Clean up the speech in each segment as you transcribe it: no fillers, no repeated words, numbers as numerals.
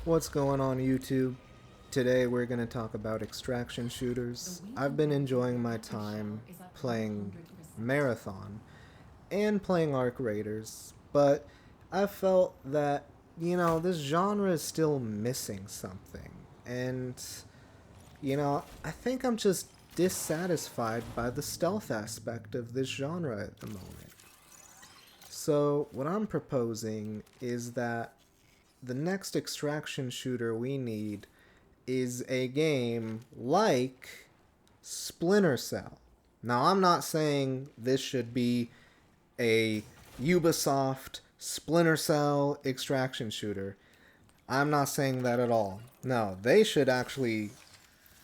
What's going on YouTube? Today we're going to talk about extraction shooters. I've been enjoying my time playing Marathon and playing Arc Raiders, but I felt that, this genre is still missing something. And, I think I'm just dissatisfied by the stealth aspect of this genre at the moment. So, what I'm proposing is that the next extraction shooter we need is a game like Splinter Cell. Now, I'm not saying this should be a Ubisoft Splinter Cell extraction shooter. I'm not saying that at all. No, they should actually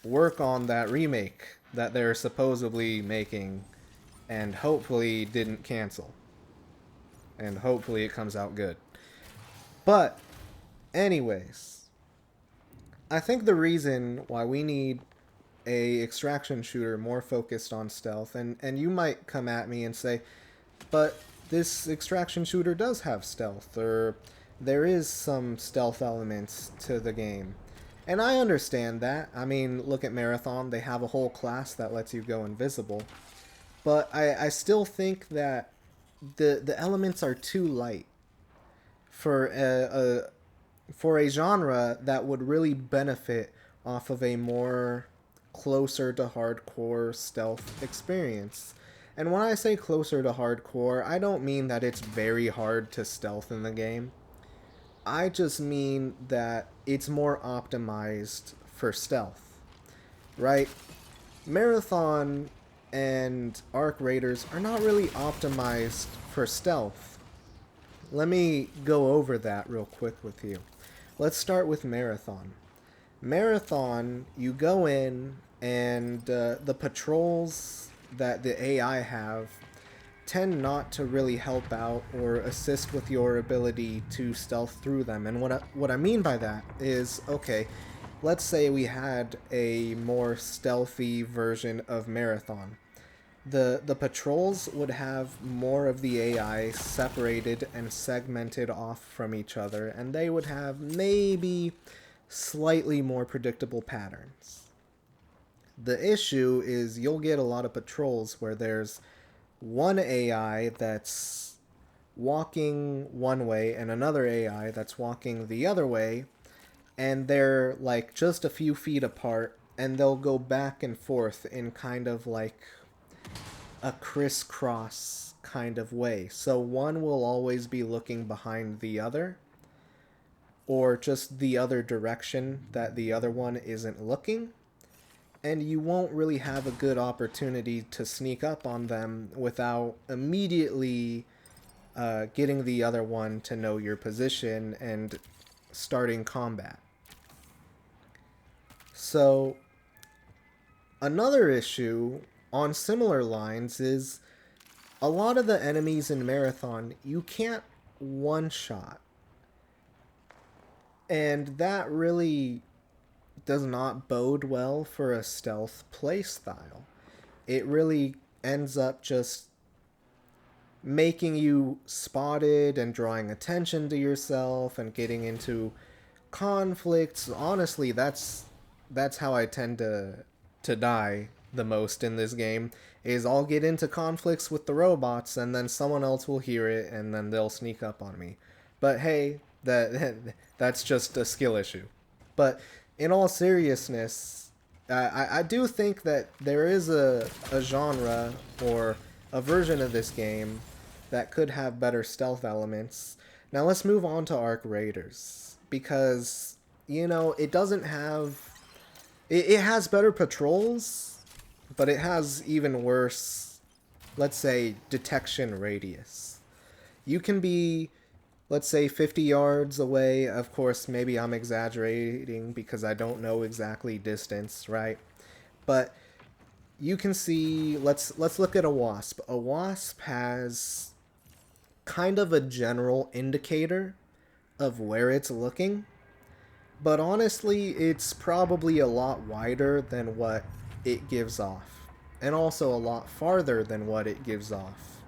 work on that remake that they're supposedly making and hopefully didn't cancel. And hopefully it comes out good. But anyways, I think the reason why we need a extraction shooter more focused on stealth, and you might come at me and say, but this extraction shooter does have stealth, or there is some stealth elements to the game. And I understand that. I mean, look at Marathon, they have a whole class that lets you go invisible. But I still think that the elements are too light for a genre that would really benefit off of a more closer to hardcore stealth experience. And when I say closer to hardcore, I don't mean that it's very hard to stealth in the game. I just mean that it's more optimized for stealth, right? Marathon and Arc Raiders are not really optimized for stealth. Let me go over that real quick with you. Let's start with Marathon. Marathon, you go in and the patrols that the AI have tend not to really help out or assist with your ability to stealth through them. And what I mean by that is, okay, let's say we had a more stealthy version of Marathon. The patrols would have more of the AI separated and segmented off from each other, and they would have maybe slightly more predictable patterns. The issue is you'll get a lot of patrols where there's one AI that's walking one way and another AI that's walking the other way, and they're like just a few feet apart, and they'll go back and forth in kind of like a crisscross kind of way. So one will always be looking behind the other, or just the other direction that the other one isn't looking, and you won't really have a good opportunity to sneak up on them without immediately getting the other one to know your position and starting combat. So another issue on similar lines is a lot of the enemies in Marathon you can't one-shot. And that really does not bode well for a stealth playstyle. It really ends up just making you spotted and drawing attention to yourself and getting into conflicts. Honestly, that's how I tend to die the most in this game, is I'll get into conflicts with the robots and then someone else will hear it and then they'll sneak up on me. But hey, that's just a skill issue. But in all seriousness, I do think that there is a genre or a version of this game that could have better stealth elements. Now let's move on to Arc Raiders, because, it doesn't have... It has better patrols, but it has even worse, let's say, detection radius. You can be, let's say, 50 yards away. Of course, maybe I'm exaggerating because I don't know exactly distance, right? But you can see, let's look at a wasp. A wasp has kind of a general indicator of where it's looking, but honestly, it's probably a lot wider than what it gives off, and also a lot farther than what it gives off.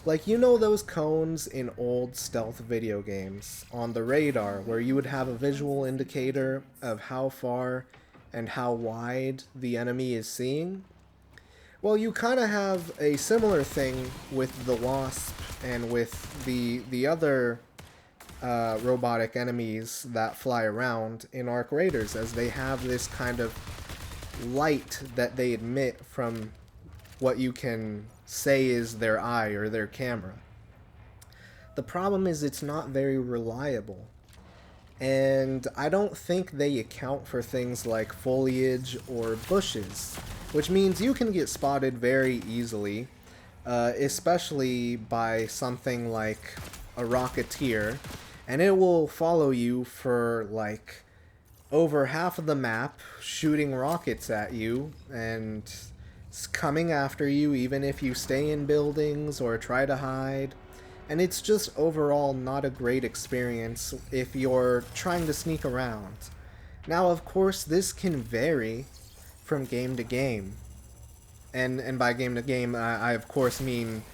Like, you know those cones in old stealth video games on the radar where you would have a visual indicator of how far and how wide the enemy is seeing? Well, you kind of have a similar thing with the Wasp and with the other robotic enemies that fly around in Arc Raiders, as they have this kind of light that they emit from what you can say is their eye or their camera. The problem is it's not very reliable. And I don't think they account for things like foliage or bushes, which means you can get spotted very easily, especially by something like a Rocketeer, and it will follow you for like over half of the map, shooting rockets at you and coming after you even if you stay in buildings or try to hide. And it's just overall not a great experience if you're trying to sneak around. Now, of course, this can vary from game to game. And by game to game, I of course mean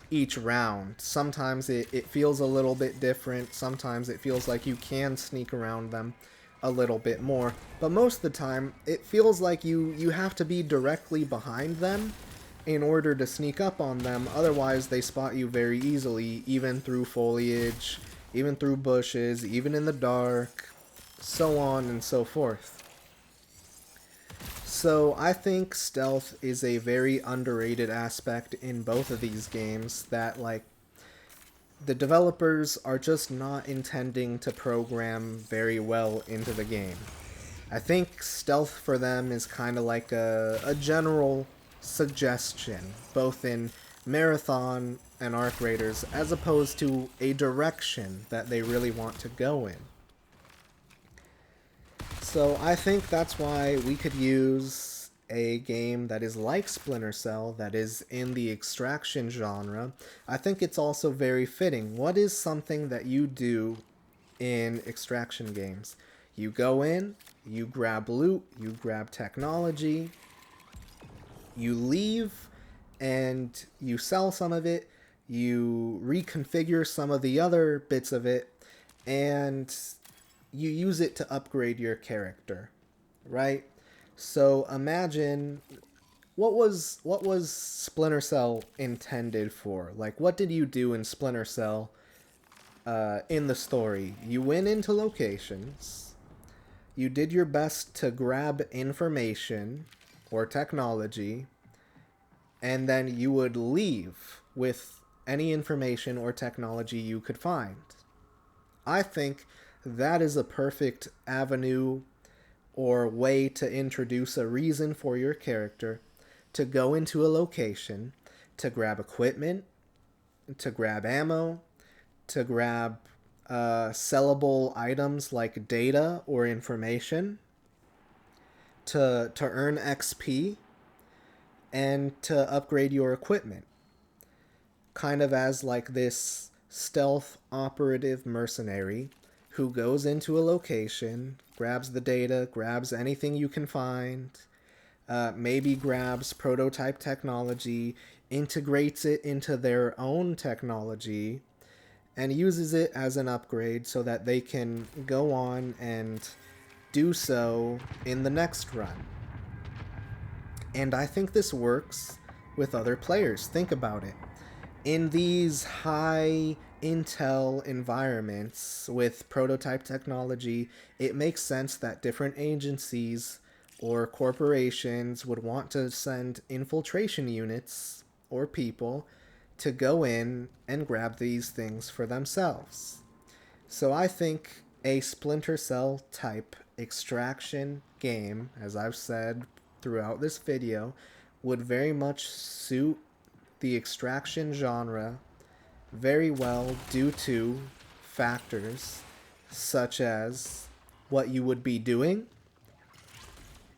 each round. Sometimes it feels a little bit different. Sometimes it feels like you can sneak around them a little bit more. But most of the time, it feels like you have to be directly behind them in order to sneak up on them. Otherwise, they spot you very easily, even through foliage, even through bushes, even in the dark, so on and so forth. So I think stealth is a very underrated aspect in both of these games that, like, the developers are just not intending to program very well into the game. I think stealth for them is kind of like a general suggestion, both in Marathon and Arc Raiders, as opposed to a direction that they really want to go in. So I think that's why we could use a game that is like Splinter Cell, that is in the extraction genre. I think it's also very fitting. What is something that you do in extraction games? You go in, you grab loot, you grab technology, you leave, and you sell some of it, you reconfigure some of the other bits of it, and you use it to upgrade your character, right? So imagine, what was Splinter Cell intended for? Like, what did you do in Splinter Cell in the story? You went into locations, you did your best to grab information or technology, and then you would leave with any information or technology you could find. I think that is a perfect avenue or way to introduce a reason for your character to go into a location, to grab equipment, to grab ammo, to grab sellable items like data or information, to earn XP, and to upgrade your equipment. Kind of as like this stealth operative mercenary who goes into a location, grabs the data, grabs anything you can find, maybe grabs prototype technology, integrates it into their own technology, and uses it as an upgrade so that they can go on and do so in the next run. And I think this works with other players. Think about it. In these high intel environments with prototype technology, it makes sense that different agencies or corporations would want to send infiltration units or people to go in and grab these things for themselves. So I think a Splinter Cell type extraction game, as I've said throughout this video, would very much suit the extraction genre very well due to factors such as what you would be doing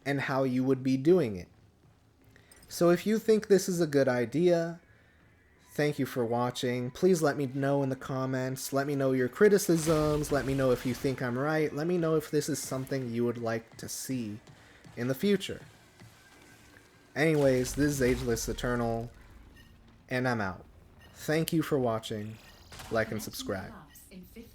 and how you would be doing it. So if you think this is a good idea, thank you for watching. Please let me know in the comments. Let me know your criticisms. Let me know if you think I'm right. Let me know if this is something you would like to see in the future. Anyways, this is Ageless Eternal, and I'm out. Thank you for watching. Like and subscribe. In 15